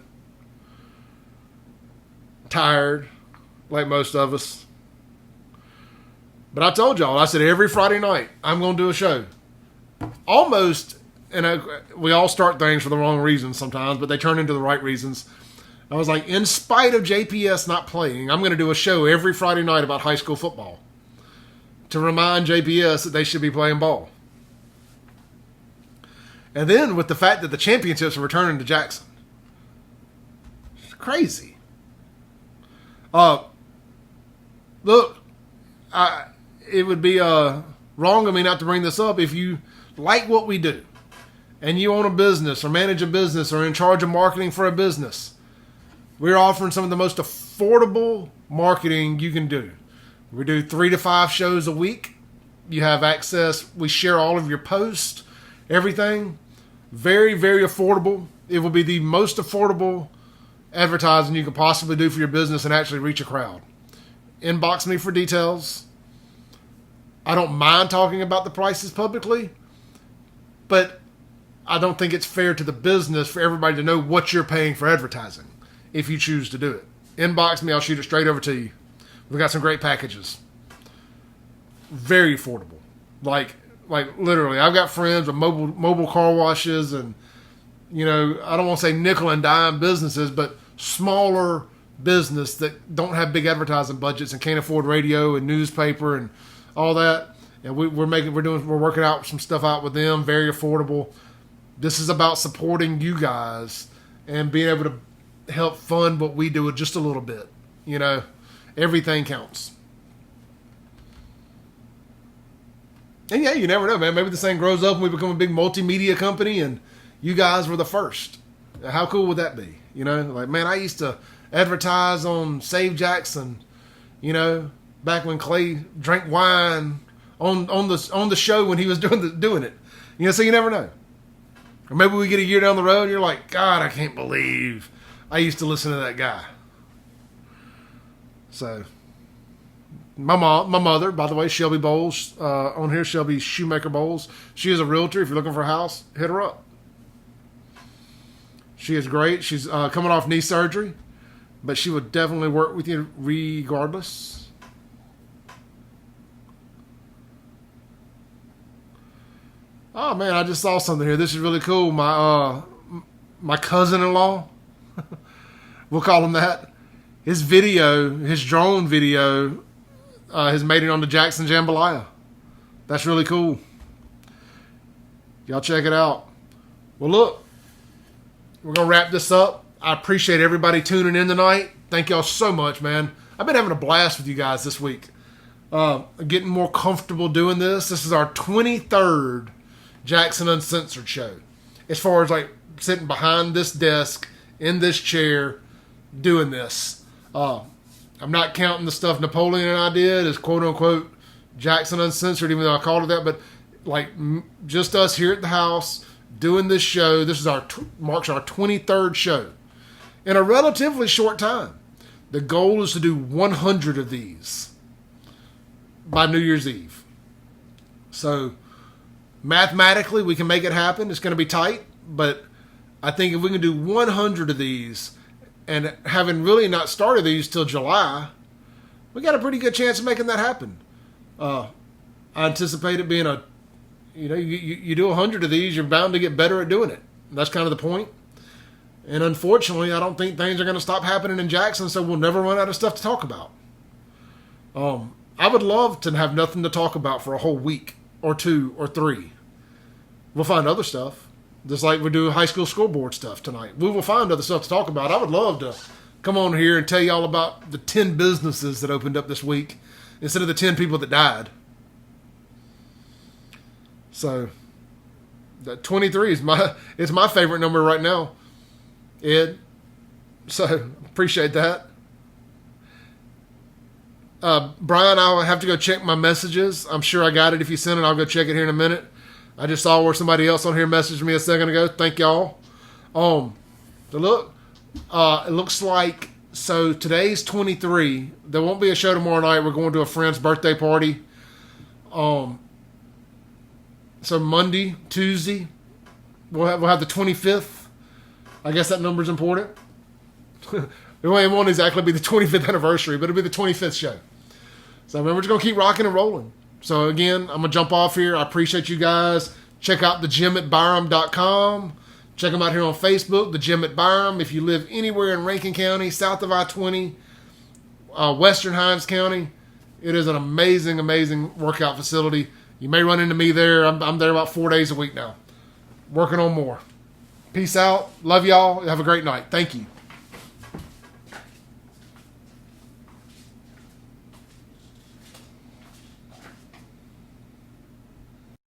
[SPEAKER 1] Tired, like most of us. But I told y'all, I said every Friday night, I'm going to do a show. Almost, and we all start things for the wrong reasons sometimes, but they turn into the right reasons. I was like, in spite of JPS not playing, I'm going to do a show every Friday night about high school football to remind JPS that they should be playing ball. And then with the fact that the championships are returning to Jackson. It's crazy. Look, it would be wrong of me not to bring this up. If you like what we do and you own a business or manage a business or in charge of marketing for a business, we're offering some of the most affordable marketing you can do. We do 3 to 5 shows a week. You have access. We share all of your posts, everything. Very, very affordable. It will be the most affordable advertising you can possibly do for your business and actually reach a crowd. Inbox me for details. I don't mind talking about the prices publicly, but I don't think it's fair to the business for everybody to know what you're paying for advertising if you choose to do it. Inbox me, I'll shoot it straight over to you. We've got some great packages. Very affordable. Like literally, I've got friends with mobile car washes and, you know, I don't want to say nickel and dime businesses, but smaller business that don't have big advertising budgets and can't afford radio and newspaper and all that. And we're working out some stuff out with them, very affordable. This is about supporting you guys and being able to help fund what we do just a little bit. You know, everything counts. And yeah, you never know, man. Maybe this thing grows up and we become a big multimedia company and you guys were the first. How cool would that be? You know, like, man, I used to advertise on Save Jackson, you know, back when Clay drank wine on the show when he was doing it. You know, so you never know. Or maybe we get a year down the road and you're like, God, I can't believe I used to listen to that guy. So, my mother, by the way, Shelby Bowles, on here, Shelby Shoemaker Bowles. She is a realtor. If you're looking for a house, hit her up. She is great. She's coming off knee surgery, but she would definitely work with you regardless. Oh man, I just saw something here. This is really cool. My cousin-in-law, we'll call him that. His drone video, has made it on the Jackson Jambalaya. That's really cool. Y'all check it out. Well, look, we're going to wrap this up. I appreciate everybody tuning in tonight. Thank y'all so much, man. I've been having a blast with you guys this week. Getting more comfortable doing this. This is our 23rd Jxn Uncensored show. As far as like sitting behind this desk, in this chair, doing this. I'm not counting the stuff Napoleon and I did as quote-unquote Jxn Uncensored, even though I called it that. But like just us here at the house doing this show. This is marks our 23rd show in a relatively short time. The goal is to do 100 of these by New Year's Eve. So mathematically, we can make it happen. It's going to be tight, but I think if we can do 100 of these, and having really not started these till July, we got a pretty good chance of making that happen. I anticipate it being you do 100 of these, you're bound to get better at doing it. That's kind of the point. And unfortunately, I don't think things are going to stop happening in Jackson, so we'll never run out of stuff to talk about. I would love to have nothing to talk about for a whole week or 2 or 3. We'll find other stuff. Just like we do high school scoreboard stuff tonight. We will find other stuff to talk about. I would love to come on here and tell you all about the 10 businesses that opened up this week instead of the 10 people that died. So, that 23 is my favorite number right now, Ed. So, appreciate that. Brian, I'll have to go check my messages. I'm sure I got it. If you sent it, I'll go check it here in a minute. I just saw where somebody else on here messaged me a second ago. Thank y'all. It looks like, so today's 23. There won't be a show tomorrow night. We're going to a friend's birthday party. So Monday, Tuesday, we'll have the 25th. I guess that number's important. It won't exactly be the 25th anniversary, but it'll be the 25th show. So we're just going to keep rocking and rolling. So again, I'm going to jump off here. I appreciate you guys. Check out thegym@byram.com. Check them out here on Facebook, The Gym at Byram. If you live anywhere in Rankin County, south of I-20, western Hinds County, it is an amazing, amazing workout facility. You may run into me there. I'm there about 4 days a week now. Working on more. Peace out. Love y'all. Have a great night. Thank you.